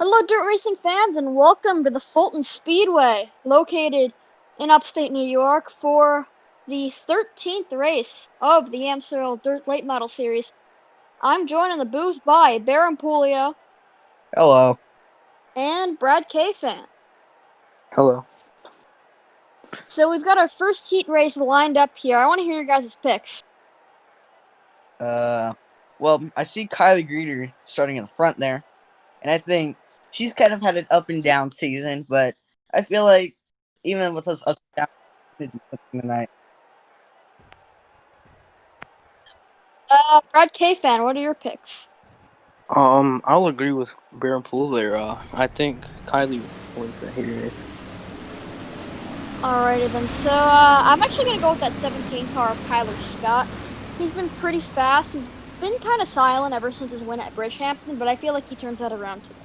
Hello, dirt racing fans, and welcome to the Fulton Speedway, located in upstate New York, for the 13th race of the Amsoil Dirt Late Model Series. I'm joined in the booth by Baron Puglia Hello. and Brad K-Fan. Hello. So we've got our first heat race lined up here. I want to hear your guys' picks. Well, I see Kylie Greeter starting in the front there, and I think she's kind of had an up and down season, but I feel like even with us up and down, she's gonna do something tonight. Brad K-Fan, what are your picks? I'll agree with Baron Poole there. I think Kylie wins the heat race. Alrighty then, so I'm actually going to go with that 17 car of Kyler Scott. He's been pretty fast. He's been kind of silent ever since his win at Bridgehampton, but I feel like he turns that around today.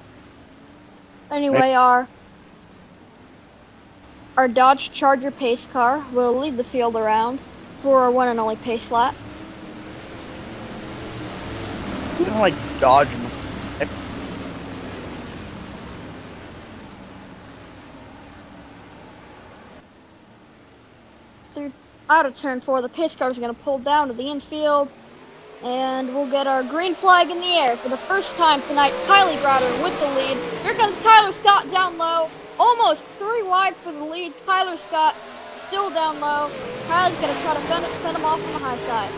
Anyway, our Dodge Charger pace car will lead the field around for our one and only pace lap. You don't like to dodge them. Through out of turn 4, the pace car is going to pull down to the infield, and we'll get our green flag in the air for the first time tonight. Kylie Browder with the lead. Here comes Kyler Scott down low, almost 3 wide for the lead. Kyler Scott still down low. Kylie's going to try to fend him off on the high side.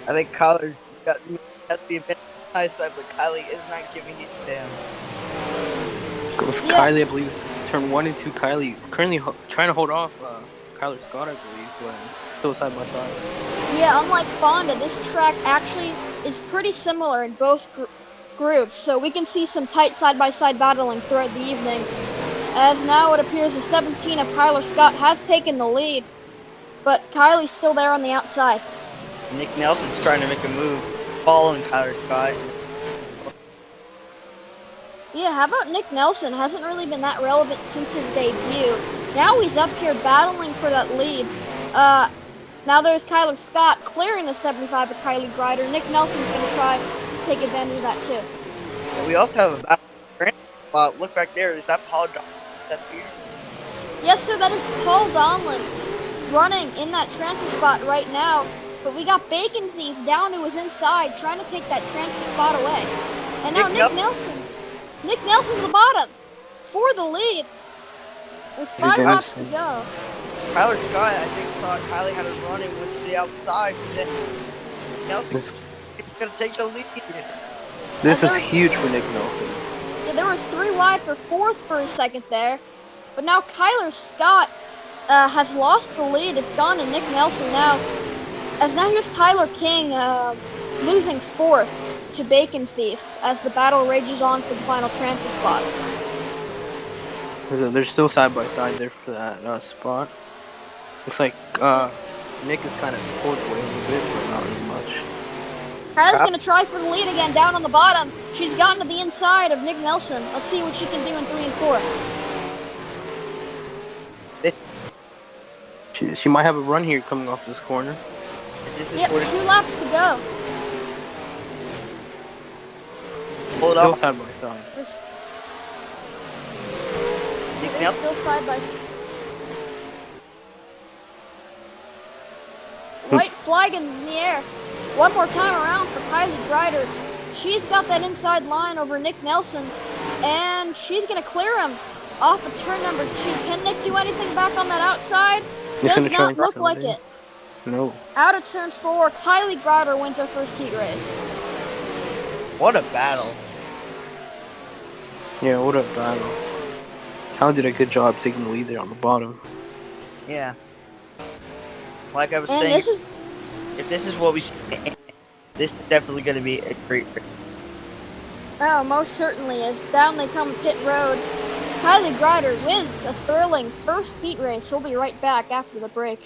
I think Kyler's got the advantage on the high side, but Kylie is not giving it to him. Goes Kylie, I believe, turn 1 and 2. Kylie currently trying to hold off Kyler Scott, I believe, but still side by side. Yeah, unlike Fonda, this track actually is pretty similar in both groups, so we can see some tight side-by-side battling throughout the evening. As now it appears the 17 of Kyler Scott has taken the lead, but Kylie's still there on the outside. Nick Nelson's trying to make a move, following Kyler Scott. Yeah, how about Nick Nelson? Hasn't really been that relevant since his debut. Now he's up here battling for that lead. Now there's Kyler Scott clearing the 75 of Kylie Greider. Nick Nelson's going to try to take advantage of that too. And we also have a battle. Look back there. Is that Paul Donlin? That's Pierce? Yes, sir, that is Paul Donlin running in that transfer spot right now. But we got Bacon Thief down to his inside trying to take that transfer spot away. And now Nick Nelson. Nick Nelson's at the bottom for the lead. With 5 laps to go. Kyler Scott, I think, thought Kylie had a run and went to the outside. And then Nelson's going to take the lead. This is huge for Nick Nelson. Yeah, there were 3 wide for 4th for a second there. But now Kyler Scott has lost the lead. It's gone to Nick Nelson now. As now here's Tyler King losing 4th to Bacon Thief as the battle rages on for the final transfer spot. They're still side by side there for that spot. Looks like Nick is kind of pulled away a little bit, but not really much. Kyler's going to try for the lead again down on the bottom. She's gotten to the inside of Nick Nelson. Let's see what she can do in 3 and 4. She might have a run here coming off this corner. Yep, 2 laps to go. Still side by side. They're still side by side. White flag in the air. One more time around for Kylie Greider. She's got that inside line over Nick Nelson, and she's going to clear him off of turn number 2. Can Nick do anything back on that outside? Does not look like it. No. Out of turn 4, Kylie Greider wins her first heat race. What a battle. Yeah, what a battle. Kylie did a good job taking the lead there on the bottom. Yeah. Like I was saying, if this is what we see, this is definitely going to be a great race. Oh, most certainly is. Down they come pit road. Kylie Greider wins a thrilling first heat race. We'll be right back after the break.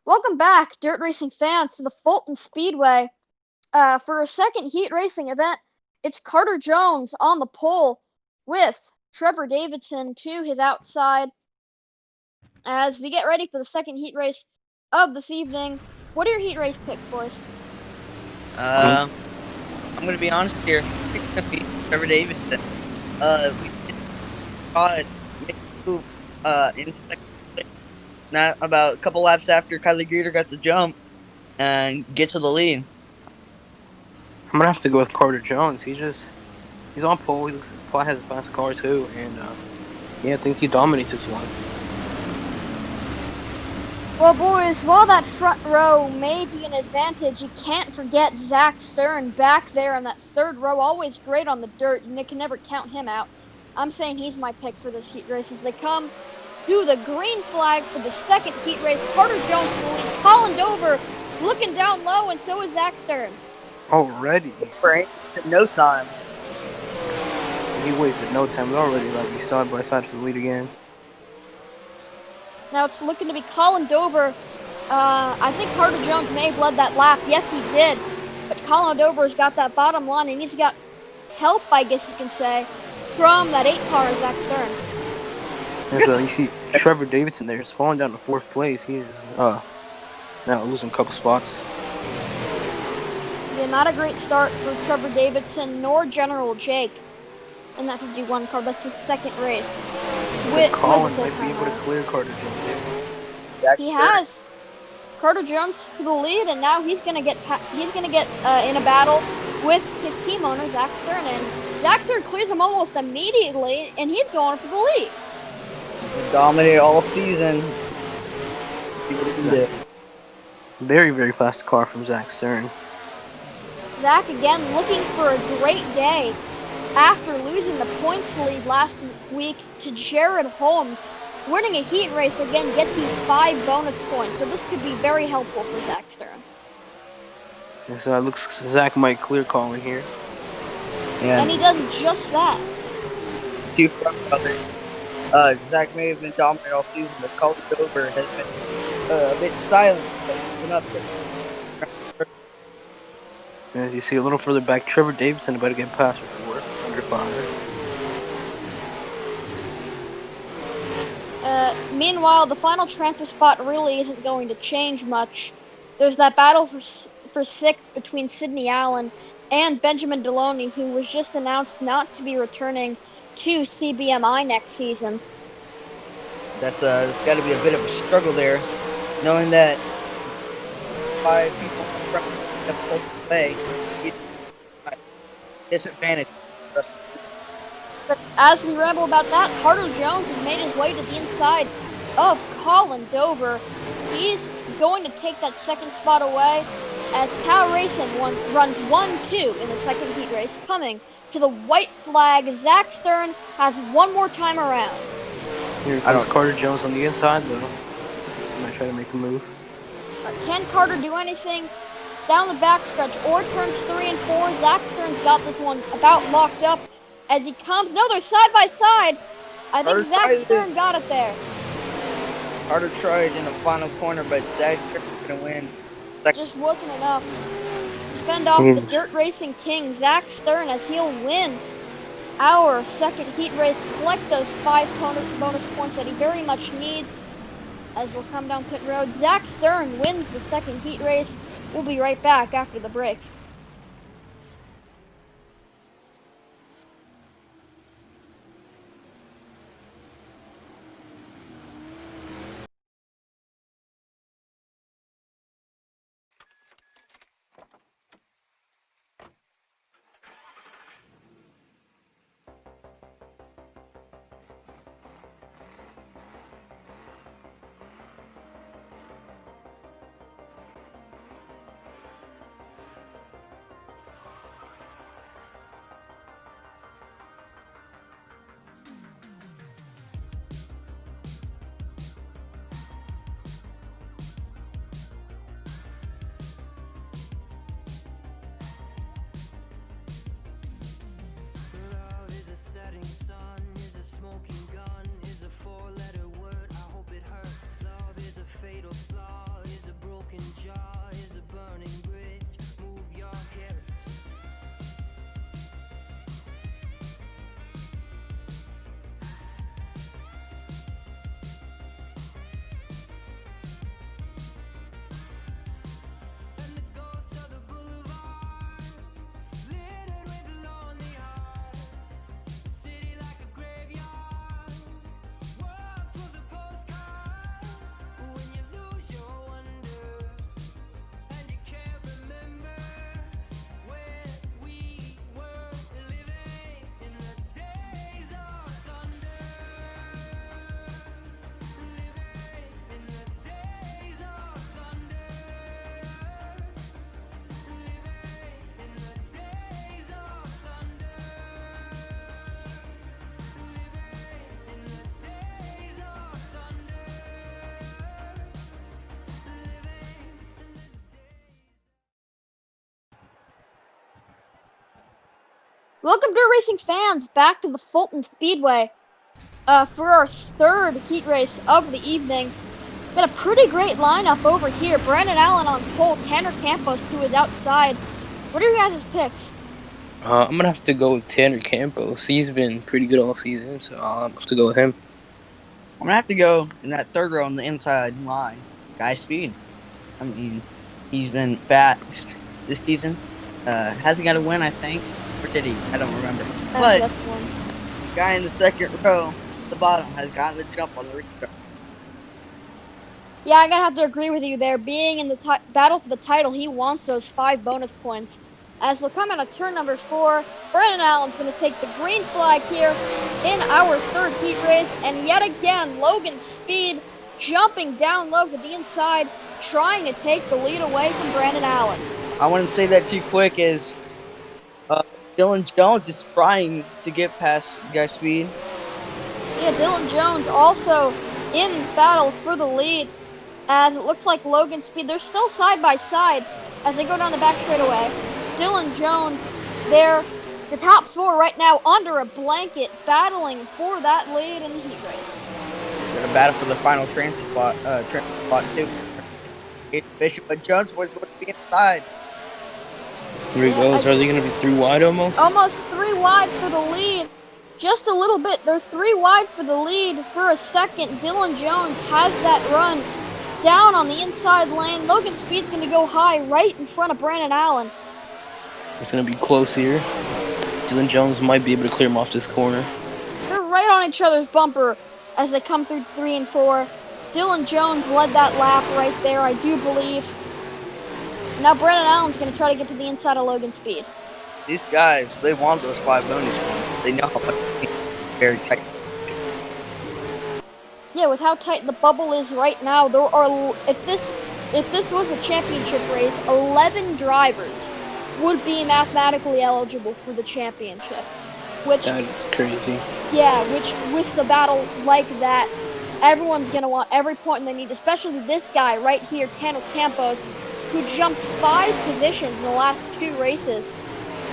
Welcome back, dirt racing fans, to the Fulton Speedway. For a second heat racing event, it's Carter Jones on the pole with Trevor Davidson to his outside. As we get ready for the second heat race of this evening, what are your heat race picks, boys? I'm gonna be honest here. It's gonna be Trevor Davidson. We saw it make a move in second place, not about a couple laps after Kylie Greeter got the jump and get to the lead. I'm gonna have to go with Carter Jones. He's on pole. He probably has a fast car too, and I think he dominates this one. Well, boys, while that front row may be an advantage, you can't forget Zach Stern back there in that third row, always great on the dirt, and you can never count him out. I'm saying he's my pick for this heat race as they come to the green flag for the second heat race. Carter Jones to the lead, Colin Dover looking down low, and so is Zach Stern. Already? Right? No time. He wasted no time. They're already like side by side to the lead again. Now it's looking to be Colin Dover. I think Carter Jones may have led that lap. Yes, he did. But Colin Dover's got that bottom line, and he's got help, I guess you can say, from that 8-car Zach Stern. You see Trevor Davidson there is falling down to 4th place. He is now losing a couple spots. Yeah, not a great start for Trevor Davidson nor General Jake in that 51 car. That's his second race. Colin might be able to clear Carter Jones. He has Carter Jones to the lead, and now he's gonna get in a battle with his team owner Zach Stern, and Zach Stern clears him almost immediately, and he's going for the lead. Dominated all season. Very, very fast car from Zach Stern. Zach again looking for a great day after losing the points lead last week to Jared Holmes. Winning a heat race again gets you 5 bonus points, so this could be very helpful for Zach Stern. And so it looks Zach might clear Colin here. Yeah. And he does just that. Two front brothers. Zach may have been dominant all season, but Colin Dover has been a bit silent, but he's been up there. As you see a little further back, Trevor Davidson about to get past for 4th, under 5. Meanwhile, the final transfer spot really isn't going to change much. There's that battle for 6th between Sidney Allen and Benjamin Deloney, who was just announced not to be returning to CBMI next season. That's it's got to be a bit of a struggle there, knowing that 5 people have pulled away. Disadvantage. But as we ramble about that, Carter Jones has made his way to the inside of Colin Dover. He's going to take that second spot away as Cal Racing runs 1-2 in the second heat race. Coming to the white flag, Zach Stern has one more time around. Here comes Carter Jones on the inside, though. He might try to make a move. Can Carter do anything down the backstretch or turns 3 and 4? Zach Stern's got this one about locked up as he comes. No, they're side by side. I think Zach Stern got it there. Carter tried in the final corner, but Zach Stern's going to win. Just wasn't enough to fend off the dirt racing king, Zach Stern, as he'll win our second heat race, collect those 5 bonus points that he very much needs as we'll come down pit road. Zach Stern wins the second heat race. We'll be right back after the break. Is a 4-letter word, I hope it hurts. Love is a fatal flaw, is a Welcome to racing fans back to the Fulton Speedway for our third heat race of the evening. Got a pretty great lineup over here. Brandon Allen on pole, Tanner Campos to his outside. What are your guys' picks? I'm going to have to go with Tanner Campos. He's been pretty good all season, so I'll have to go with him. I'm going to have to go in that third row on the inside line. Guy Speed. I mean, he's been fast this season. Hasn't got a win, I think. Or did he? I don't remember. But guy in the second row, the bottom, has gotten the jump on the restart. Yeah, I'm going to have to agree with you there. Being in the battle for the title, he wants those 5 bonus points. As we'll come out of turn number 4, Brandon Allen's going to take the green flag here in our third heat race. And yet again, Logan Speed jumping down low to the inside, trying to take the lead away from Brandon Allen. I wouldn't say that too quick as Dylan Jones is trying to get past Guy Speed. Yeah, Dylan Jones also in battle for the lead, as it looks like Logan Speed, they're still side by side as they go down the back straightaway. Dylan Jones, they're the top 4 right now under a blanket, battling for that lead in the heat race. They're gonna battle for the final transfer spot too. Bishop, but Jones was going to be inside. Here he goes. Are they going to be 3 wide almost? Almost 3 wide for the lead. Just a little bit. They're 3 wide for the lead for a second. Dylan Jones has that run down on the inside lane. Logan Speed's going to go high right in front of Brandon Allen. It's going to be close here. Dylan Jones might be able to clear him off this corner. They're right on each other's bumper as they come through 3 and 4. Dylan Jones led that lap right there, I do believe. Now Brandon Allen's going to try to get to the inside of Logan Speed. These guys, they want those 5 bonus points. They know how much it's very tight. Yeah, with how tight the bubble is right now, there are, if this was a championship race, 11 drivers would be mathematically eligible for the championship. Which, that is crazy. Yeah, which with the battle like that, everyone's going to want every point they need, especially this guy right here, Tanner Campos, who jumped 5 positions in the last 2 races.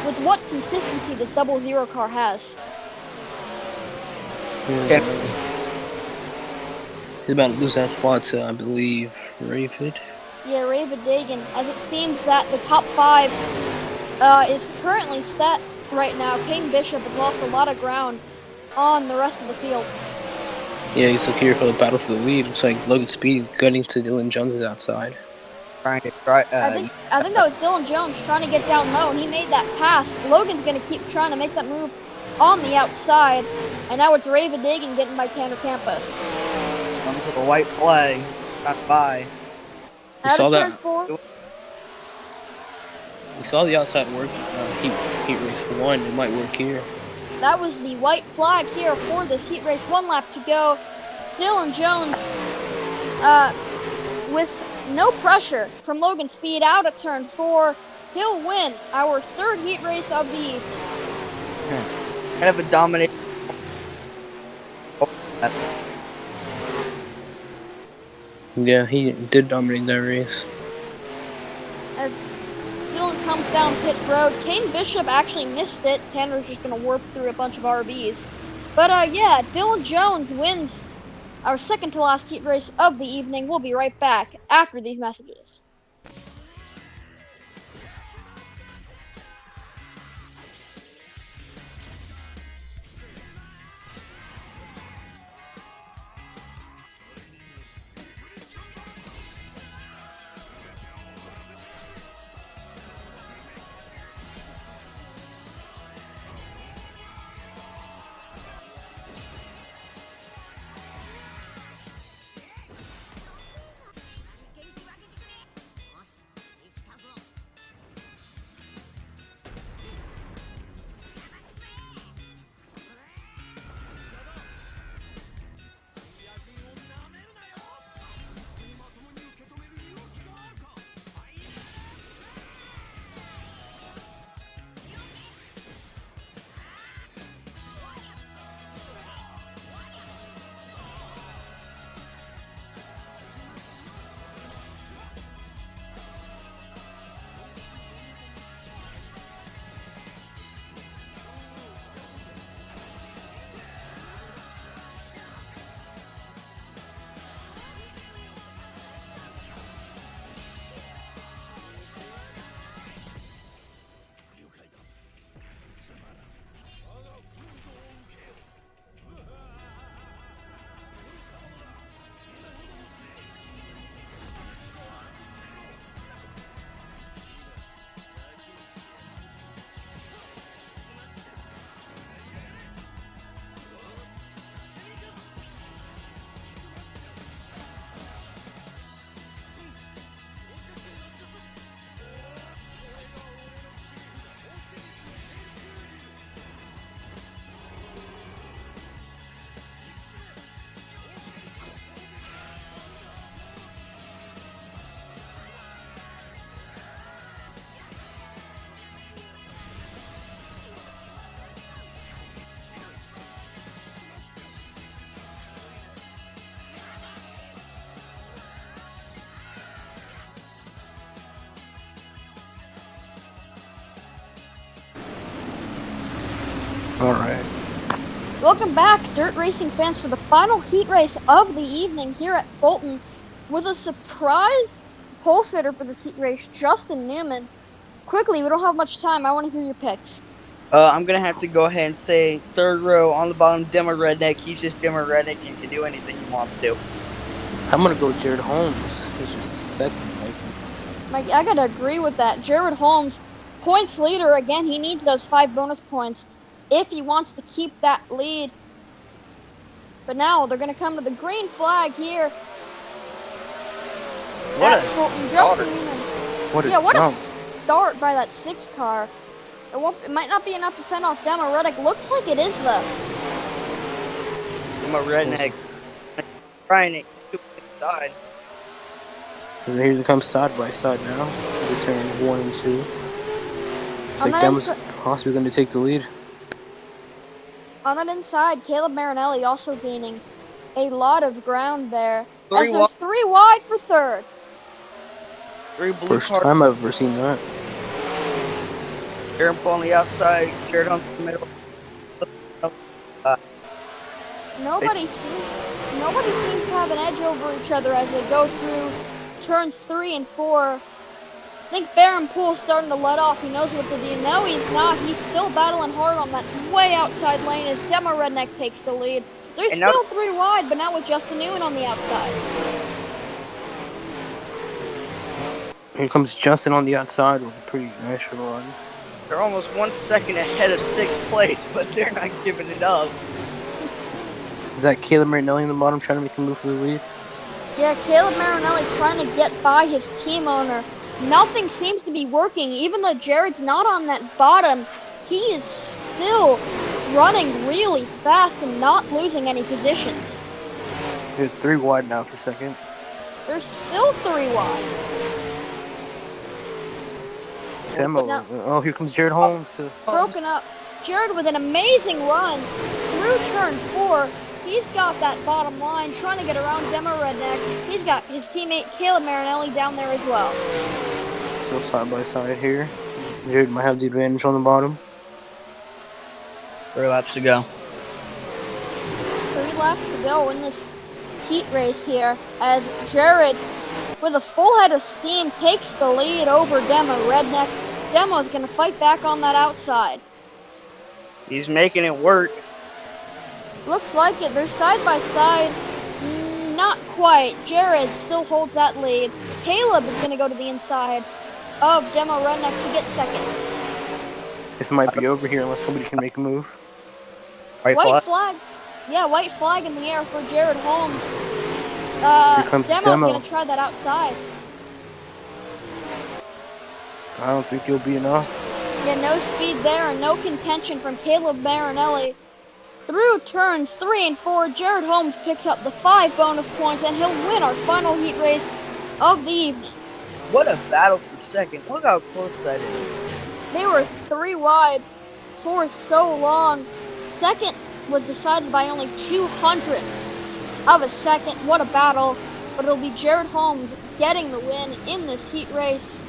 With what consistency this 00 car has. Okay. He's about to lose that spot to, I believe, Ravid. Yeah, Ravid Dagan, as it seems that the top 5 is currently set right now. Kane Bishop has lost a lot of ground on the rest of the field. Yeah, he's looking here for the battle for the lead. Looks like Logan Speed getting to Dylan Jones' outside. I think that was Dylan Jones trying to get down low, and he made that pass. Logan's going to keep trying to make that move on the outside, and now it's Ravid Dagan getting by Tanner Campos. Comes with a white flag, not by. We saw that. We saw the outside work heat race 1. It might work here. That was the white flag here for this heat race. 1 lap to go. Dylan Jones, with no pressure from Logan Speed out at turn 4, he'll win our 3rd heat race of the evening. Kind of a dominant. Yeah, he did dominate that race. As Dylan comes down pit road, Kane Bishop actually missed it. Tanner's just going to warp through a bunch of RBs. But yeah, Dylan Jones wins our 2nd to last heat race of the evening. We'll be right back after these messages. All right. Welcome back, dirt racing fans, for the final heat race of the evening here at Fulton with a surprise pole sitter for this heat race, Justin Newman. Quickly, we don't have much time. I want to hear your picks. I'm gonna have to go ahead and say third row on the bottom, Demo Redneck. He's just Demo Redneck and can do anything he wants to. I'm gonna go with Jared Holmes. He's just sexy, Mike, I gotta agree with that. Jared Holmes, points leader again. He needs those 5 bonus points if he wants to keep that lead. But now they're gonna come to the green flag here. What a Fulton. starter. Justin Newman. What a What a jump. start by that 6 car. It might not be enough to fend off Demo Redneck. Looks like it is though. Demo Redneck trying it to the side. So here they come side by side now. They turn 1 and 2. It's On like that Demo's possibly going to take the lead. On that inside, Caleb Marinelli also gaining a lot of ground there. Three As there's 3 wide for third. 3 blue First cars. time I've ever seen that. Jared Paul on the outside, Jared Holmes in the middle. Nobody seems to have an edge over each other as they go through turns 3 and 4. I think Baron Poole's starting to let off. He knows what to do. No, he's not. He's still battling hard on that way outside lane as Demo Redneck takes the lead. There's still 3 wide, but now with Justin Newman on the outside. Here comes Justin on the outside with a pretty nice run. They're almost 1 second ahead of 6th place, but they're not giving it up. Is that Caleb Marinelli in the bottom trying to make a move for the lead? Yeah, Caleb Marinelli trying to get by his team owner. Nothing seems to be working. Even though Jared's not on that bottom, he is still running really fast and not losing any positions. There's 3 wide now for second. There's still 3 wide. Demo. Now- Oh, here comes Jared Holmes. Broken up. Jared with an amazing run through turn 4. He's got that bottom line trying to get around Demo Redneck. He's got his teammate Caleb Marinelli down there as well. So side by side here. Jared might have the advantage on the bottom. 3 laps to go. 3 laps to go in this heat race here as Jared, with a full head of steam, takes the lead over Demo Redneck. Demo's going to fight back on that outside. He's making it work. Looks like it. They're side by side. Not quite. Jared still holds that lead. Caleb is going to go to the inside of Demo Redneck to get second. This might be over here unless somebody can make a move. White flag. Yeah, white flag in the air for Jared Holmes. Here comes Demo's Demo. going to try that outside. I don't think he'll be enough. Yeah, no speed there and no contention from Caleb Marinelli. Through turns 3 and 4, Jared Holmes picks up the 5 bonus points and he'll win our final heat race of the evening. What a battle for second. Look how close that is. They were 3 wide for so long. Second was decided by only 200 of a second. What a battle. But it'll be Jared Holmes getting the win in this heat race.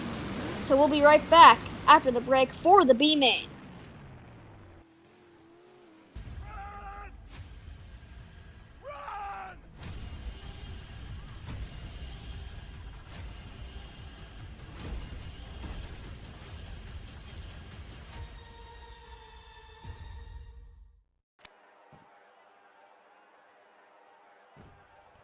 So we'll be right back after the break for the B main.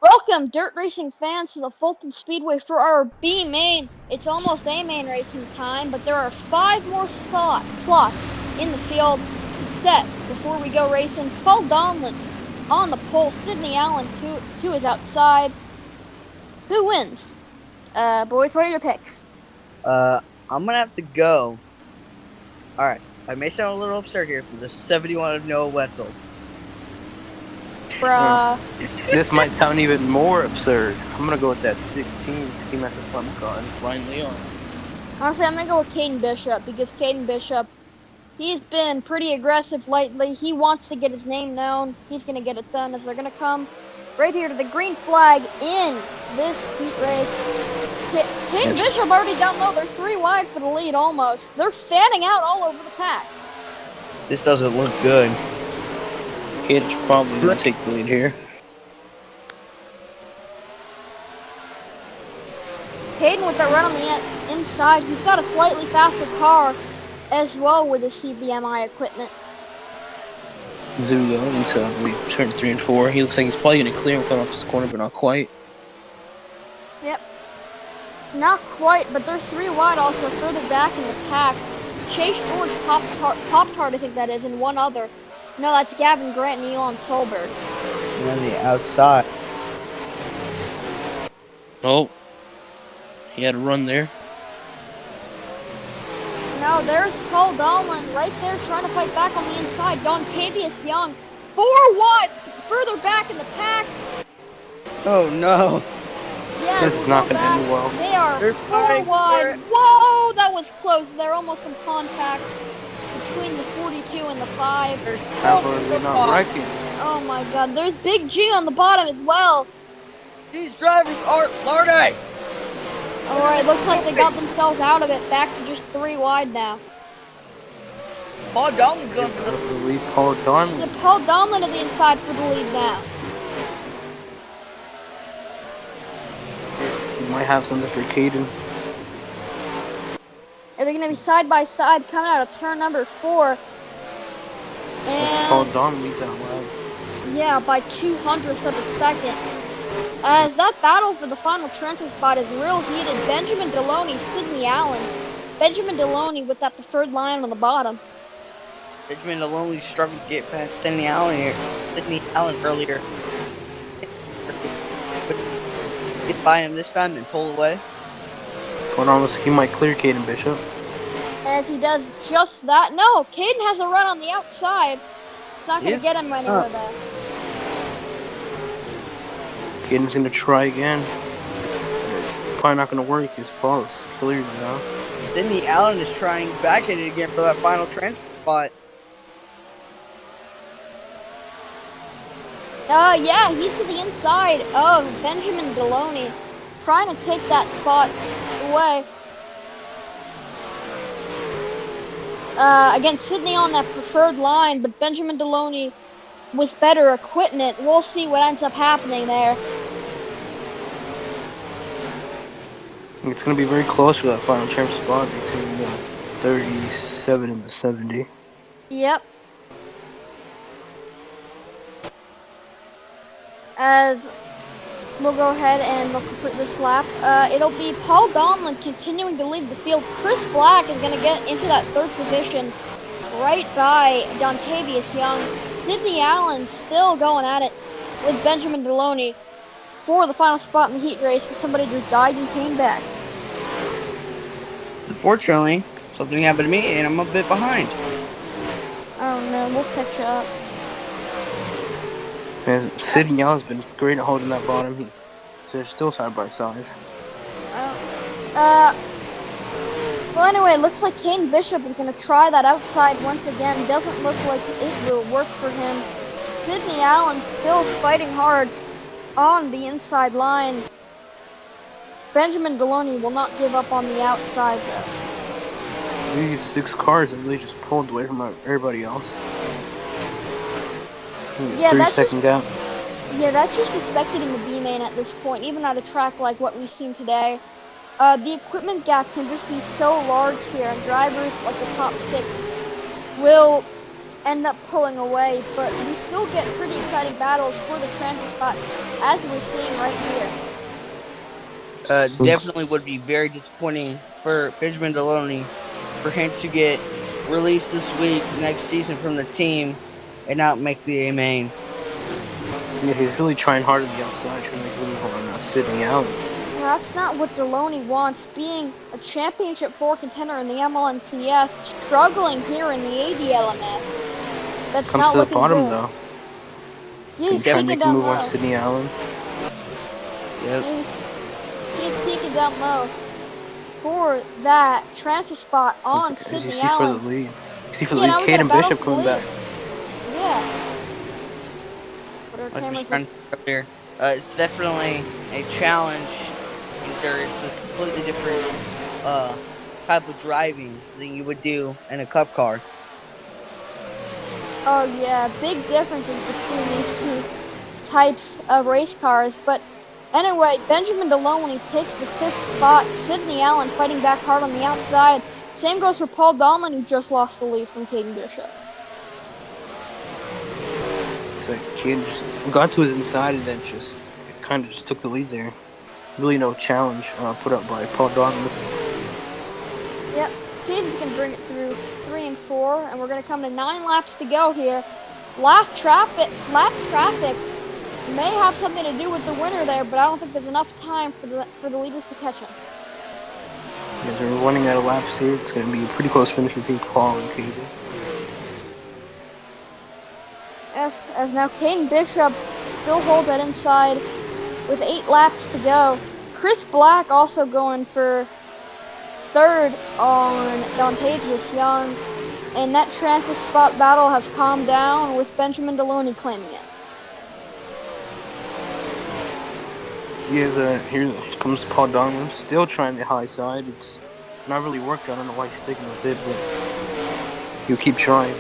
Welcome, dirt racing fans, to the Fulton Speedway for our B main. It's almost A main racing time, but there are 5 more slots in the field. Instead, before we go racing, Paul Donlin on the pole, Sydney Allen who is outside. Who wins? Boys, what are your picks? I'm gonna have to go. Alright, I may sound a little absurd here for the 71 of Noah Wetzel. Bruh. This might sound even more absurd. I'm gonna go with that 16 Ski Masters Fun car and Ryan Leon. Honestly, I'm going to go with Caden Bishop because Caden Bishop, he's been pretty aggressive lately. He wants to get his name known. He's going to get it done as they're going to come right here to the green flag in this heat race. Caden Bishop already down low. They're 3 wide for the lead almost. They're fanning out all over the pack. This doesn't look good. Caden's probably gonna take the lead here. Hayden with that run on the inside, he's got a slightly faster car as well with his CBMI equipment. There we go. We turned 3 and 4. He looks like he's probably gonna clear him coming off this corner, but not quite. Yep. Not quite, but they're 3 wide also further back in the pack. Chase George, Pop-Tart, I think that is, and one other. No, that's Gavin Grant and Elon Solberg. And on the outside. Oh. He had a run there. No, there's Paul Donlin right there trying to fight back on the inside. Dontavius Young, 4 wide, further back in the pack. Oh no. Yeah, This is not going to end well. They are They're 4 wide. Whoa, that was close. They're almost in contact between the 42 and the 5. They're not wrecking. Oh my god, there's Big G on the bottom as well. These drivers aren't learning. Alright, looks like they got themselves out of it. Back to just 3 wide now. Paul Donlin's going for the lead. Paul Donlin. Yeah, Paul Donlin to the inside for the lead now. You might have something for Caden. Are they going to be side by side coming out of turn number 4? Paul And Donlin leads out loud. yeah, by 200ths of a second. As that battle for the final transfer spot is real heated. Benjamin Deloney, Sidney Allen. Benjamin Deloney with that preferred line on the bottom. Benjamin Deloney struggled to get past Sidney Allen earlier. Get by him this time and pull away. Going on, he might clear Caden Bishop. As he does just that. No, Caden has a run on the outside. It's not going to get him anywhere there. Caden's going to try again. It's probably not going to work. His ball is cleared now. Sidney Allen is trying back at it again for that final transfer spot. Yeah, he's to the inside of Benjamin Deloney, trying to take that spot away. Again, Sidney on that preferred line, but Benjamin Deloney with better equipment. We'll see what ends up happening there. It's going to be very close for that final champ spot between the 37 and the 70. Yep. As we'll go ahead and we'll complete this lap. It'll be Paul Donlin continuing to lead the field. Chris Black is going to get into that 3rd position right by Dontavius Young. Sidney Allen still going at it with Benjamin Deloney for the final spot in the heat race. Somebody just died and came back. Unfortunately, something happened to me and I'm a bit behind. Oh no, we'll catch up. Sidney Allen's been great at holding that bottom. They're still side by side. Well, anyway, it looks like Caden Bishop is going to try that outside once again. Doesn't look like it will work for him. Sidney Allen still fighting hard on the inside line. Benjamin Deloney will not give up on the outside, though. These 6 cars have really just pulled away from everybody else. Yeah, that's 3-second gap. Yeah, that's just expected in the B-main at this point, even at a track like what we've seen today. The equipment gap can just be so large here, and drivers like the top 6 will end up pulling away, but we still get pretty exciting battles for the transfer spot, as we're seeing right here. Definitely would be very disappointing for Benjamin Deloney for him to get released this week, next season from the team, and not make the A main. Yeah, he's really trying hard on the outside, trying to make a move on Sidney Allen. That's not what Deloney wants, being a championship 4 contender in the MLNCS, struggling here in the ADLMS. That's Comes not to the looking bottom, good. though. Yeah, he's Trying to peeking make a down move low. on Sidney Allen. Yep. He's peeking down low for that transfer spot on As you Sidney see Allen. for the lead. You see for the Yeah, lead, now we got a Caden battle Bishop for coming the back. Yeah. But our Like we cameras trying to earlier, it's definitely a challenge. It's a completely different type of driving than you would do in a cup car. Oh yeah, big differences between these two types of race cars. But anyway, Benjamin Deloney takes the 5th spot. Sidney Allen fighting back hard on the outside. Same goes for Paul Dahlman, who just lost the lead from Caden Bishop. So Caden just got to his inside and then just kind of just took the lead there. Really no challenge put up by Paul Dahlman. Yep, Caden's gonna bring it through 3 and 4, and we're gonna come to 9 laps to go here. Lap traffic may have something to do with the winner there, but I don't think there's enough time for the leaders to catch him. As we're running out of laps here, it's going to be a pretty close finish between Paul and Caden. Yes, as now Caden Bishop still holds that inside with 8 laps to go. Chris Black also going for 3rd on Dontavius Young, and that transfer spot battle has calmed down with Benjamin Deloney claiming it. Here comes Paul Dahlman, still trying the high side. It's not really worked. I don't know why he's sticking with it, but he'll keep trying.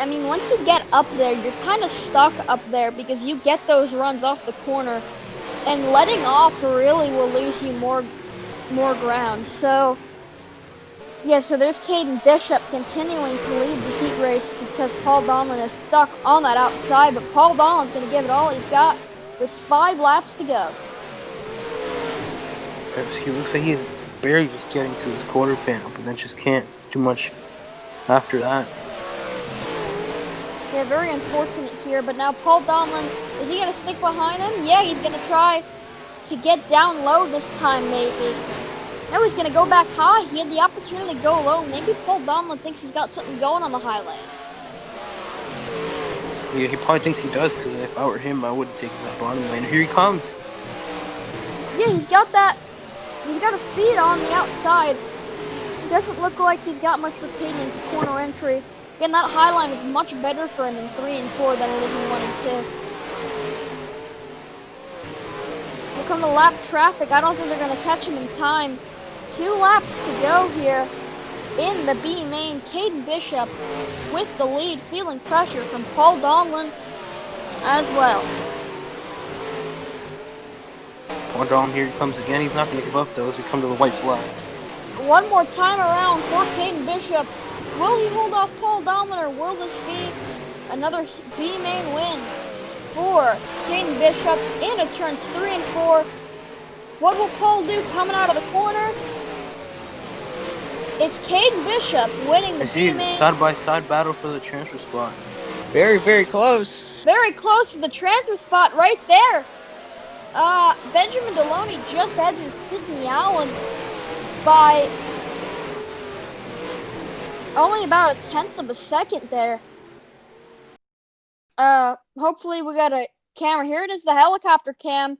I mean, once you get up there, you're kind of stuck up there because you get those runs off the corner, and letting off really will lose you more ground. So, yeah, so there's Caden Bishop continuing to lead the heat race because Paul Dahlman is stuck on that outside, but Paul Dahlman's going to give it all he's got with 5 laps to go. He looks like he's barely just getting to his quarter panel, but then just can't do much after that. Yeah, very unfortunate here, but now Paul Dahlman, is he going to stick behind him? Yeah, he's going to try to get down low this time, maybe. No, he's going to go back high. He had the opportunity to go low. Maybe Paul Dahlman thinks he's got something going on the high lane. Yeah, he probably thinks he does, because if I were him, I would have taken that bottom lane. Here he comes. Yeah, he's got a speed on the outside. It doesn't look like he's got much retaining into corner entry. Again, that high line is much better for him in 3 and 4 than it is in 1 and 2. We'll come to lap traffic. I don't think they're going to catch him in time. 2 laps to go here in the B main. Caden Bishop with the lead, feeling pressure from Paul Dahlman as well. Paul Dahlman, here he comes again. He's not going to give up, though, as we come to the white flag. One more time around for Caden Bishop. Will he hold off Paul Dahlman, or will this be another B main win for Caden Bishop into turns 3 and 4? What will Paul do coming out of the corner? It's Caden Bishop winning the B main. Side-by-side battle for the transfer spot. Very, very close. Very close to the transfer spot right there. Benjamin Deloney just edges Sidney Allen by only about 1/10 of a second there. Hopefully we got a camera. Here it is, the helicopter cam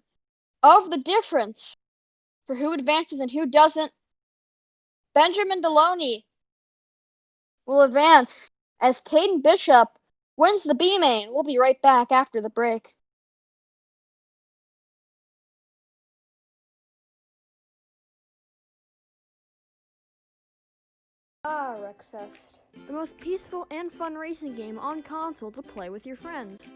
of the difference for who advances and who doesn't. Benjamin Deloney will advance as Caden Bishop wins the B main. We'll be right back after the break. Wreckfest, the most peaceful and fun racing game on console to play with your friends.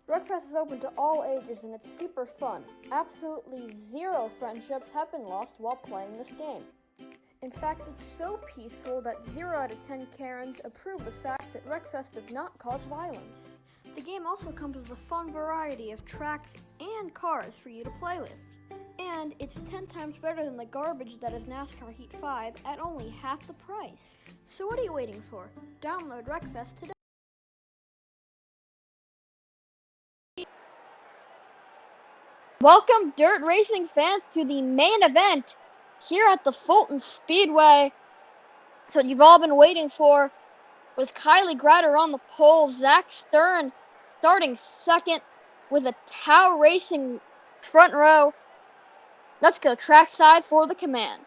Wreckfest is open to all ages and it's super fun. Absolutely 0 friendships have been lost while playing this game. In fact, it's so peaceful that 0 out of 10 Karens approve the fact that Wreckfest does not cause violence. The game also comes with a fun variety of tracks and cars for you to play with. And it's 10 times better than the garbage that is NASCAR Heat 5 at only half the price. So what are you waiting for? Download Wreckfest today. Welcome, dirt racing fans, to the main event here at the Fulton Speedway. That's what you've all been waiting for, with Kylie Gratter on the pole, Zach Stern starting second with a Tau Racing front row. Let's go trackside for the command.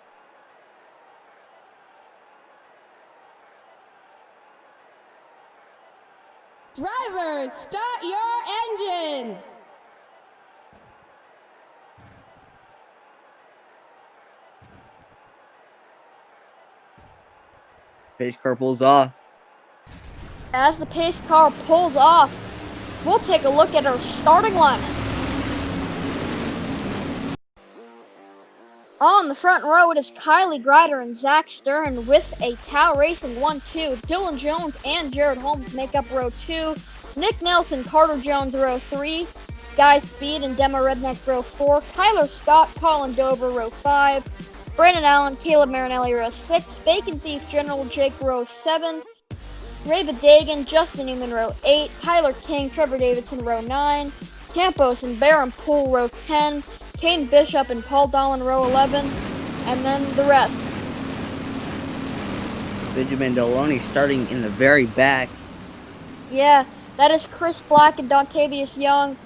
Drivers, start your engines! Pace car pulls off. As the pace car pulls off, we'll take a look at our starting lineup. On the front row, it is Kylie Grider and Zach Stern with a Tao Racing 1-2. Dylan Jones and Jared Holmes make up row 2. Nick Nelson, Carter Jones, row 3. Guy Speed and Dema Redneck, row 4. Kyler Scott, Colin Dover, row 5. Brandon Allen, Caleb Marinelli, row 6. Bacon Thief General Jake, row 7. Raven Dagan, Justin Newman, row 8. Tyler King, Trevor Davidson, row 9. Campos and Baron Poole, row 10. Caden Bishop and Paul Dolan, row 11. And then the rest. Benjamin Deloney starting in the very back. Yeah, that is Chris Black and Dontavius Young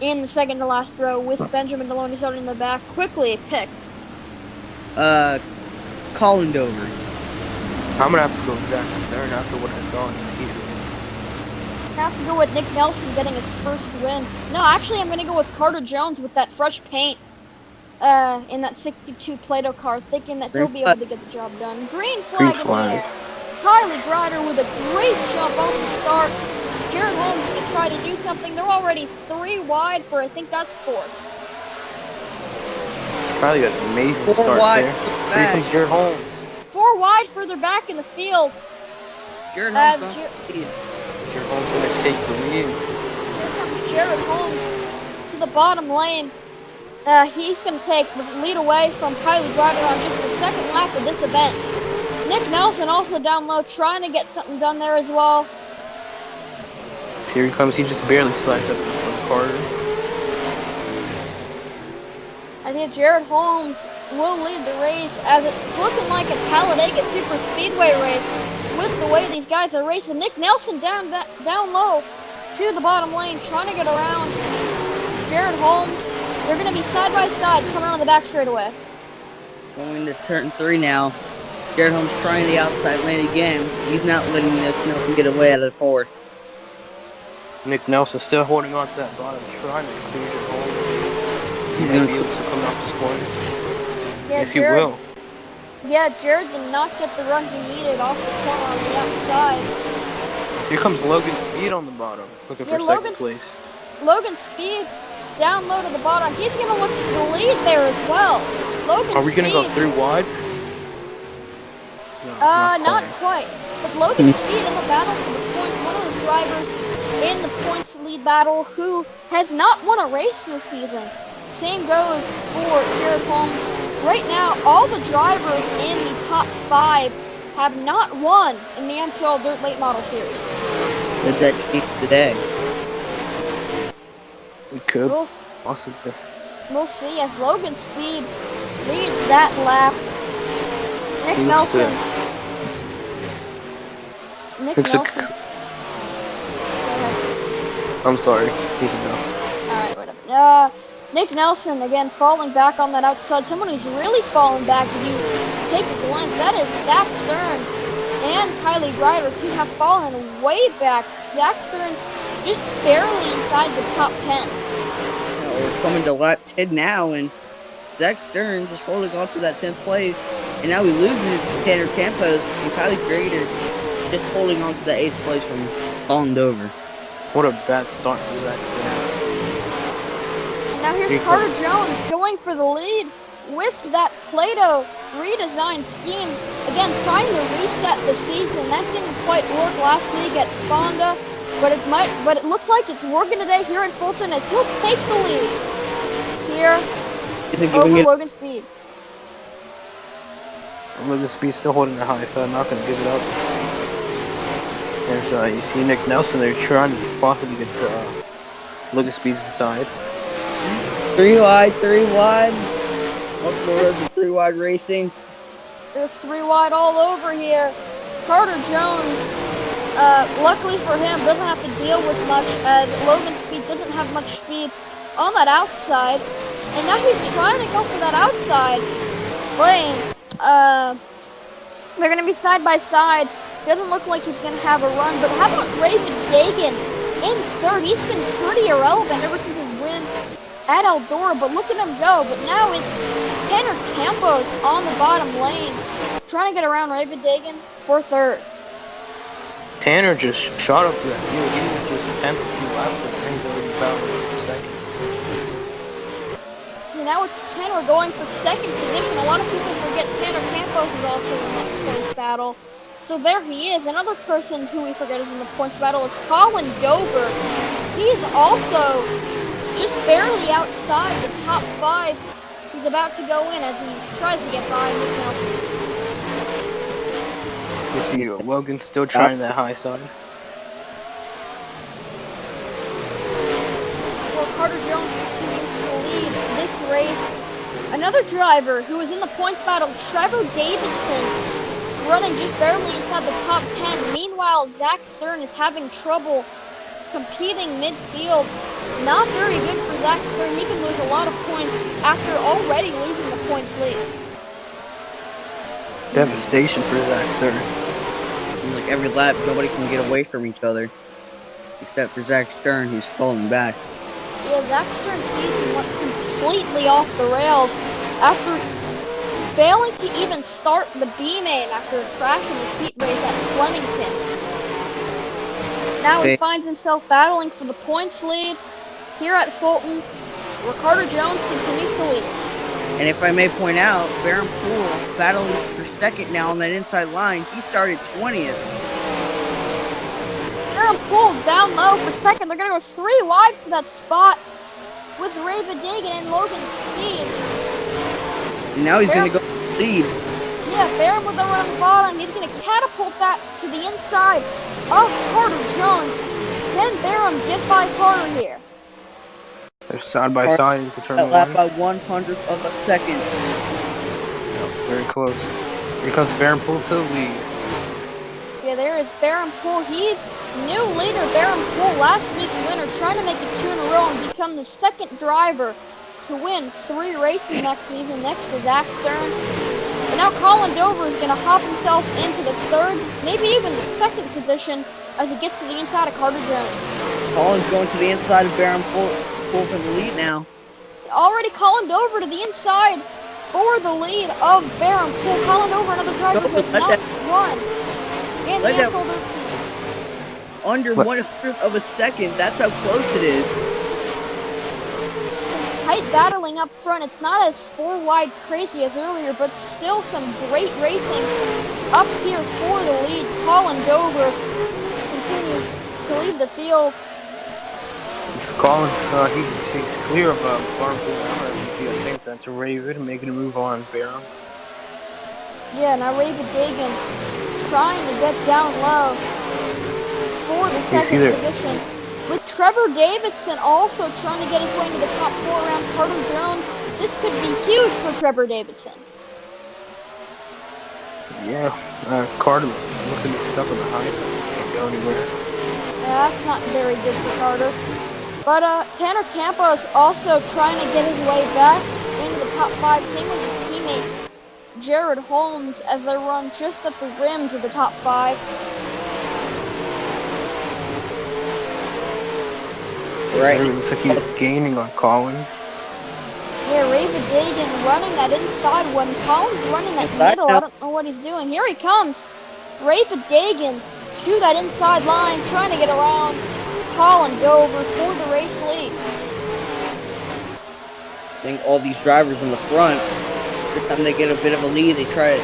in the second to last row with Benjamin Deloney starting in the back. Quickly pick. Colin Dover. I'm gonna have to go with Zach Stern after what I saw in the heaters. I have to go with Nick Nelson getting his first win. No, actually, I'm going to go with Carter Jones with that fresh paint in that 62 Play-Doh car, thinking that he'll be able to get the job done. Green flag in the air. Kylie Grider with a great jump off the start. Jared Holmes going to try to do something. They're already 3 wide for, I think that's 4. Kylie got an amazing 4 start wide there. Here comes Jared Holmes. 4 wide further back in the field. Jared Holmes. Jared Holmes going to take the lead. Here comes Jared Holmes to the bottom lane. He's going to take the lead away from Kylie Grider on just the second lap of this event. Nick Nelson also down low, trying to get something done there as well. Here he comes. He just barely slides up from Carter. I think Jared Holmes will lead the race as it's looking like a Talladega Super Speedway race with the way these guys are racing. Nick Nelson down low to the bottom lane, trying to get around Jared Holmes. They're going to be side by side coming on the back straightaway. Going to turn 3 now. Jared Holmes trying the outside lane again. He's not letting Nick Nelson get away out of the 4. Nick Nelson still holding on to that bottom, trying to clear Jared Holmes. He's going to be able to come off the score. Yeah, yes, he will. Yeah, Jared did not get the run he needed off the corner on the outside. Here comes Logan Speed on the bottom, looking for second place. Logan Speed down low to the bottom. He's going to look for the lead there as well. Are we going to go 3 wide? No, not quite. But Logan Speed in the battle for the points, one of the drivers in the points lead battle who has not won a race this season. Same goes for Jared Holmes. Right now, all the drivers in the top 5 have not won in the Amsoil Dirt Late Model Series. Does that change today? We could. Possibly. We'll see as Logan Speed leads that lap. Nick Nelson. I'm sorry. You can go. Alright, whatever. Nick Nelson, again, falling back on that outside. Someone who's really fallen back, if you take a glance, that is Zach Stern and Kylie Grider, who have fallen way back. Zach Stern just barely inside the top 10. We're coming to lap 10 now, and Zach Stern just holding on to that 10th place. And now we lose it to Tanner Campos, and Kylie Grider just holding on to the 8th place from Colin Dover. What a bad start for Zach Stern. Now here's Carter Jones going for the lead with that Play-Doh redesigned scheme. Again, trying to reset the season. That didn't quite work last week at Fonda, but it looks like it's working today here in Fulton as he'll take the lead here over Logan Speed. Logan Speed's still holding the high, so I'm not going to give it up. There's you see Nick Nelson there trying to possibly get to Logan Speed's inside. 3 wide, 3 wide. Multiple rows of 3 wide racing. There's 3 wide all over here. Carter Jones, luckily for him, doesn't have to deal with much as Logan Speed doesn't have much speed on that outside. And now he's trying to go for that outside lane. They're going to be side by side. Doesn't look like he's going to have a run. But how about Raven Dagan in 3rd? He's been pretty irrelevant ever since his win at Eldora, but look at him go. But now it's Tanner Campos on the bottom lane, trying to get around Raven Dagan for 3rd. Tanner just shot up to that field. He didn't just attempt a few laps, but he's already battling for second. And now it's Tanner going for second position. A lot of people forget Tanner Campos is also in that points battle. So there he is. Another person who we forget is in the points battle is Colin Dover. He's also just barely outside the top 5. He's about to go in as he tries to get by Nick. You see Logan still trying that high side. Well, Carter Jones continues to lead this race. Another driver who is in the points battle, Trevor Davidson, running just barely inside the top 10. Meanwhile, Zach Stern is having trouble competing midfield. Not very good for Zach Stern. He can lose a lot of points after already losing the points lead. Devastation for Zach Stern. Like every lap, nobody can get away from each other, except for Zach Stern, who's falling back. Yeah, Zach Stern's season went completely off the rails after failing to even start the B-main after crashing the heat race at Flemington. Now he finds himself battling for the points lead here at Fulton, where Carter Jones continues to lead. And if I may point out, Baron Poole battling for second now on that inside line. He started 20th. Baron Poole's down low for second. They're going to go 3 wide for that spot with Ray Vadagan and Logan Speed. And now he's going to go lead. Yeah, Baron with the run on the bottom. He's going to catapult that to the inside of Carter Jones. Can Baron get by Carter here? They're side by side into turn 1. Lap by 1/100th of a second. Yeah, very close. Here comes Baron Poole to the lead. Yeah, there is Baron Poole. He's new leader. Baron Poole, last week's winner, trying to make it 2 in a row and become the second driver to win 3 races next season, next to Zach Stern. And now Colin Dover is going to hop himself into the 3rd, maybe even the 2nd position as he gets to the inside of Carter Jones. Colin's going to the inside of Baron Poole for the lead now. Already Colin Dover to the inside for the lead of Baron Poole. Colin Dover, another driver who has not won in the Amsoil season. Under 1/100th of a second. That's how close it is. Tight battling up front. It's not as 4 wide crazy as earlier, but still some great racing up here for the lead. Colin Dover continues to lead the field. It's Colin, he's clear of Baron Poole. I think that's Raven making a move on Baron. Yeah, now Ray Vadagan trying to get down low for the 2nd position. With Trevor Davidson also trying to get his way into the top 4 around Carter Jones. This could be huge for Trevor Davidson. Yeah, Carter looks like he's stuck on the high side. Can't go anywhere. That's not very good for Carter. But Tanner Campos also trying to get his way back into the top 5. Same with his teammate Jared Holmes as they run just at the rims of the top 5. Right. It looks like he's gaining on Colin. Yeah, Ray Vadagan running that inside one. Colin's running that middle. I don't know what he's doing. Here he comes. Ray Vadagan to that inside line, trying to get around Colin Dover for the race lead. I think all these drivers in the front, every time they get a bit of a lead, they try to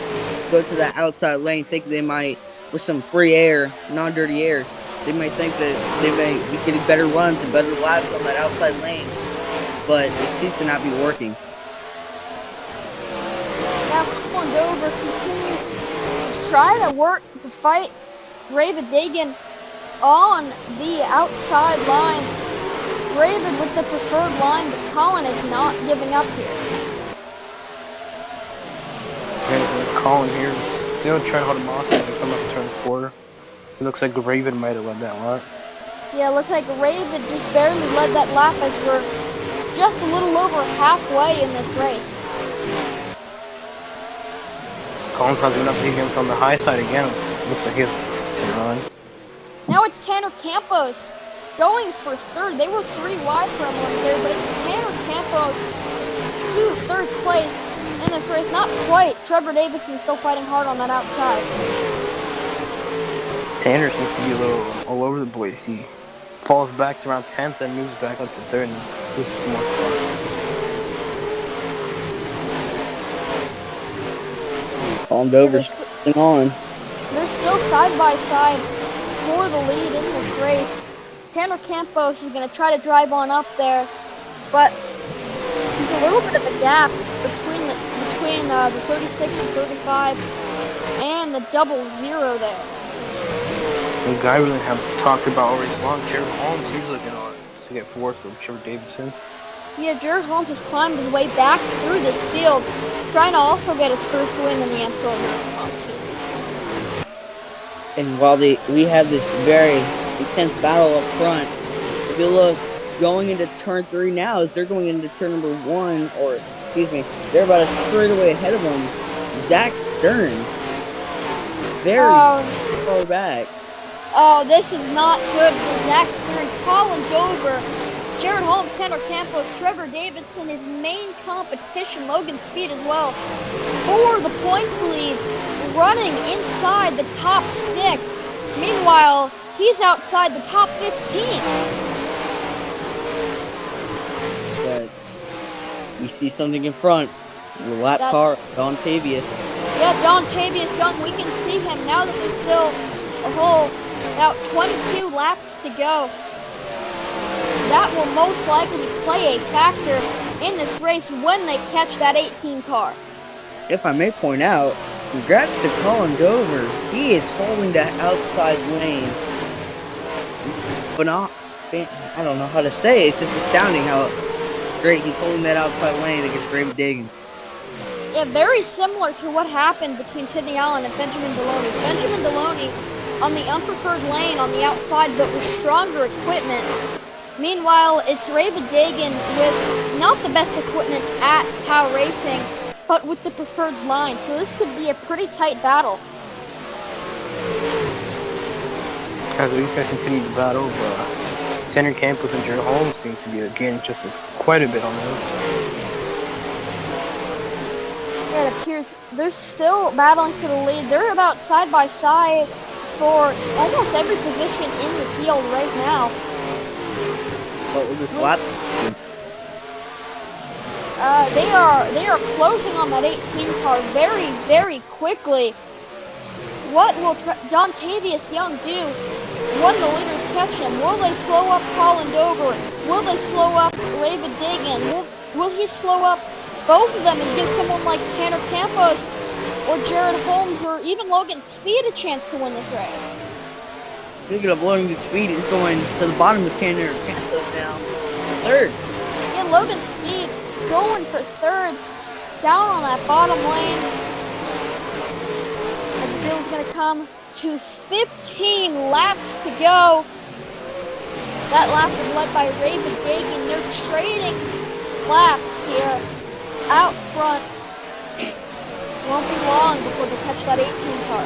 go to that outside lane, think they might, with some free air, non-dirty air, they might think that they may be getting better runs and better laps on that outside lane, but it seems to not be working. Now Colin Dover continues to try to work to fight Ray Vadagan on the outside line. Raven with the preferred line, but Colin is not giving up here. And Colin here is still trying to hold him off as they come up to turn 4. It looks like Raven might have led that lap. Yeah, it looks like Raven just barely led that lap as we're just a little over halfway in this race. Colin's not doing up to him on the high side again. Looks like he's to run. Now it's Tanner Campos going for 3rd. They were 3 wide for him over there, but it's Tanner Campos to 3rd place in this race. Not quite. Trevor Davidson still fighting hard on that outside. Tanner seems to be a little all over the place. He falls back to around 10th and moves back up to 3rd and loses more spots. Colin Dover's on. They're still side by side for the lead in this race. Tanner Campos is going to try to drive on up there, but there's a little bit of a gap between the 36 and 35 and the 00 there. The guy we have talked about already long, Jared Holmes, he's looking on to get fourth with Trevor Davidson. Yeah, Jared Holmes has climbed his way back through this field, trying to also get his first win in the Amsoil Series. And while we have this very intense battle up front, if you look, going into turn 3 now, as they're going into turn number 1, or excuse me, they're about a straightaway ahead of them. Zach Stern, very far back. Oh, this is not good for Zach Stern. Colin Dover, Jared Holmes, Tanner Campos, Trevor Davidson, his main competition, Logan Speed as well, for the points lead, running inside the top 6. Meanwhile, he's outside the top 15. But we see something in front. The lap car, Don Tavius. Yeah, Don Tavius Young, we can see him now that there's still a whole about 22 laps to go. That will most likely play a factor in this race when they catch that 18 car. If I may point out, congrats to Colin Dover. He is holding that outside lane. But I don't know how to say it. It's just astounding how great he's holding that outside lane against Raymond Dagan. Yeah, very similar to what happened between Sidney Allen and Benjamin Deloney. Benjamin Deloney on the unpreferred lane on the outside, but with stronger equipment. Meanwhile, it's Raymond Dagan with not the best equipment at Power Racing, but with the preferred line. So this could be a pretty tight battle. As these guys continue to battle, Tanner Campos and Jared Holmes seem to be gaining just quite a bit on them. Yeah, it appears they're still battling for the lead. They're about side by side for almost every position in the field right now. But with this lap, they are closing on that 18 car very, very quickly. What will Don Tavius Young do when the leaders catch him? Will they slow up Colin Dover? Will they slow up Raven Dagan? Will he slow up both of them and give someone like Tanner Campos or Jared Holmes or even Logan Speed a chance to win this race? Speaking of Logan Speed, is going to the bottom of Tanner Campos now. 3rd. Yeah, Logan Speed going for 3rd, down on that bottom lane. And the field's going to come to 15 laps to go. That lap is led by Raven Dagan. They're trading laps here out front. Won't be long before they catch that 18 car.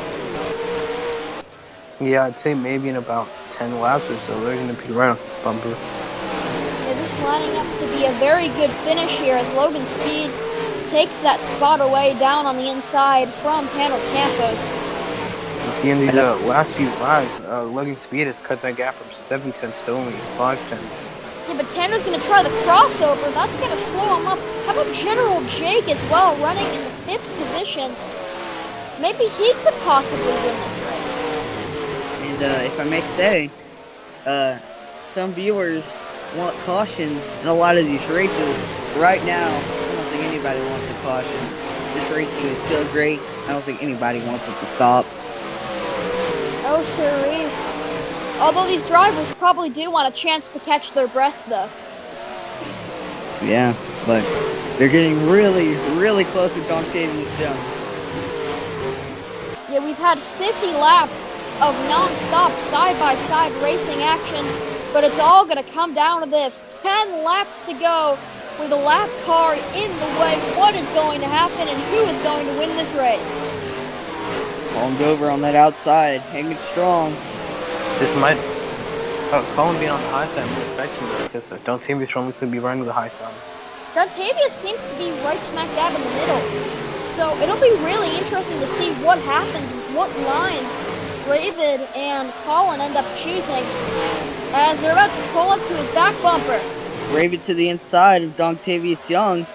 Yeah, I'd say maybe in about 10 laps or so, they're going to be right off this bumper. Yeah, this is lining up to be a very good finish here as Logan Speed takes that spot away down on the inside from Tanner Campos. You see in these last few laps, Logan Speed has cut that gap from 7 tenths to only 5 tenths. Yeah, but Tanner's going to try the crossover. That's going to slow him up. How about General Jake as well, running in the 5th position? Maybe he could possibly win this race. And if I may say, some viewers want cautions in a lot of these races. Right now, I don't think anybody wants a caution. This racing is so great, I don't think anybody wants it to stop. Oh, sirree. Although these drivers probably do want a chance to catch their breath, though. Yeah, but they're getting really, really close to Don Tavius Young. Yeah, we've had 50 laps of non-stop side-by-side racing action, but it's all going to come down to this. 10 laps to go with a lap car in the way. What is going to happen and who is going to win this race? Colin Dover on that outside, hanging strong. This might, Colin being on the high side might affect him because Don Tavius looks to be running to the high side. Don Tavius seems to be right smack dab in the middle. So it'll be really interesting to see what happens, what lines Ravid and Colin end up choosing as they're about to pull up to his back bumper. Raven to the inside of Dontavius Young.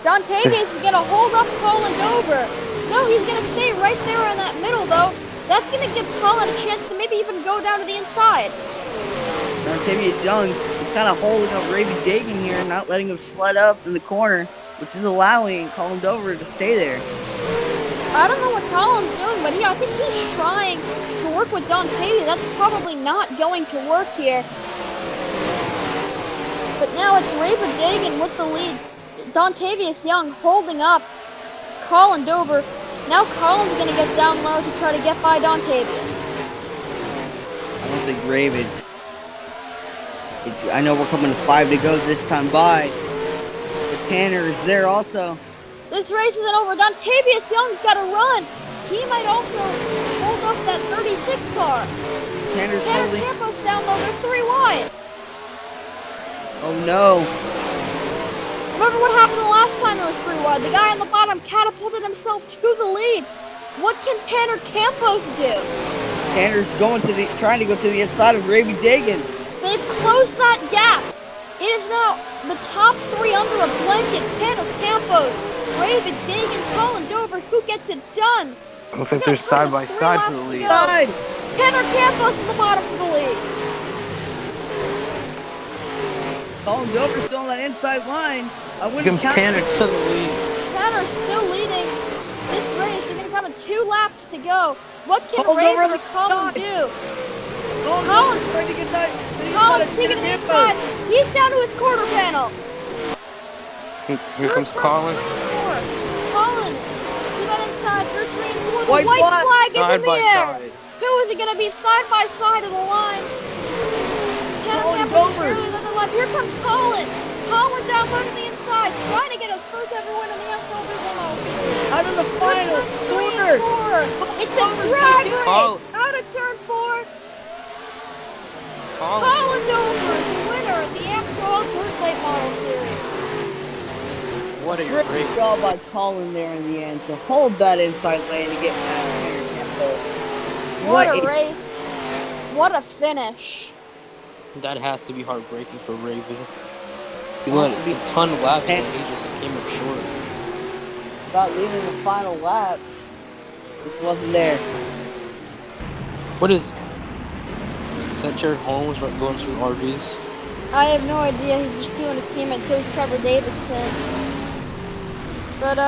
Dontavius is going to hold up Colin Dover. No, he's going to stay right there in that middle, though. That's going to give Colin a chance to maybe even go down to the inside. Dontavius Young is kind of holding up Raven Dagan here, not letting him sled up in the corner, which is allowing Colin Dover to stay there. I don't know what Colin's doing, but I think he's trying to work with Dontavius. That's probably not going to work here. But now it's Raven Dagan with the lead. Dontavius Young holding up Colin Dover. Now Colin's going to get down low to try to get by Dontavius. I don't think Raven's... I know we're coming to 5 to go this time by. But Tanner is there also. This race isn't over. Dontavius Young's got to run. He might also hold up that 36 car. Tanner holding. Campos down low. They're 3 wide. Oh no. Remember what happened the last time it was 3 wide? The guy on the bottom catapulted himself to the lead. What can Tanner Campos do? Tanner's trying to go to the inside of Raven Dagan. They've closed that gap. It is now the top 3 under a blanket. Tanner Campos, Raven Dagan, Colin Dover. Who gets it done? Looks like they're side by side for the lead. Tanner Campos is the bottom for the lead. Colin Dover still on that inside line. Here comes Tanner to the lead. Tanner's still leading this race. They're going to come in 2 laps to go. What can Colin Raven or Colin do? Colin's trying to get that. Colin's taking it inside. He's down to his quarter panel. Here comes Colin. Colin, see that inside. They're 3 and 4. The White flag is side in the by air. side. Who is it going to be side by side of the line? Colin Dover. Here comes Colin. Colin down low to the inside, trying to get his first ever win in the Amsoil demo. Out of the final corner. It's a drag race. Out of turn 4. Colin Dover is the winner of the Amsoil Dirt Late Model Series. What a great job by Colin there in the end to hold that inside lane and get past Tanner Campos. What a race. What a finish. That has to be heartbreaking for Raven. He went a ton of laps and he just came up short. About leaving the final lap, just wasn't there. What is that? Jared Holmes going to RVs? I have no idea. He's just doing his teammate, so is Trevor Davidson. But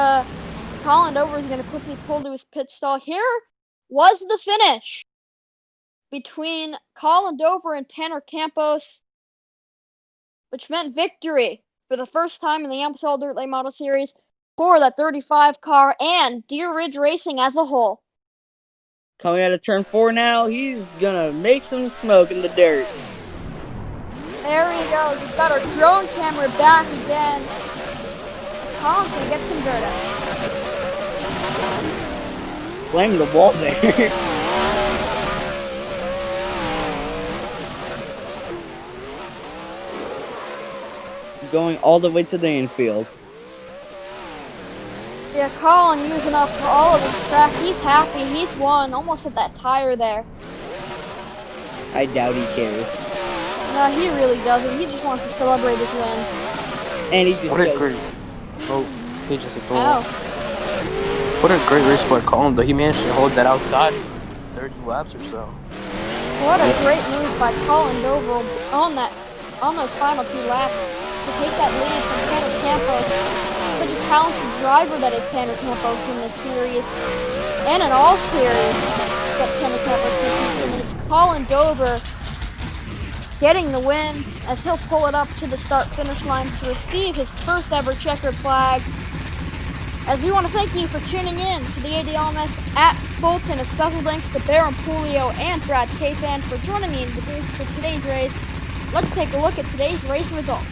Colin Dover is going to quickly pull to his pit stall. Here was the finish between Colin Dover and Tanner Campos, which meant victory for the first time in the Amsoil Dirt Late Model Series for that 35 car and Deer Ridge Racing as a whole. Coming out of turn 4 now, he's gonna make some smoke in the dirt. There he goes. He's got our drone camera back again. Colin's gonna get some dirt out. Blaming the wall there. Going all the way to the infield. Yeah, Colin using up all of his track. He's happy. He's won. Almost hit that tire there. I doubt he cares. No, he really doesn't. He just wants to celebrate his win. And he just goes. Oh, he just hit the Ow. wall. What a great race by Colin, though. He managed to hold that outside 30 laps or so. What a great move by Colin Dover on those final 2 laps to take that lead from Tanner Campos. Such a talented driver that is Tanner Campos in this series. And in all series that Tanner Campos competes in. And it's Colin Dover getting the win as he'll pull it up to the start-finish line to receive his first ever checkered flag. As we want to thank you for tuning in to the ADLMS at Fulton. A special thanks to Baron Pulio and Brad Capan for joining me in the booth for today's race. Let's take a look at today's race results.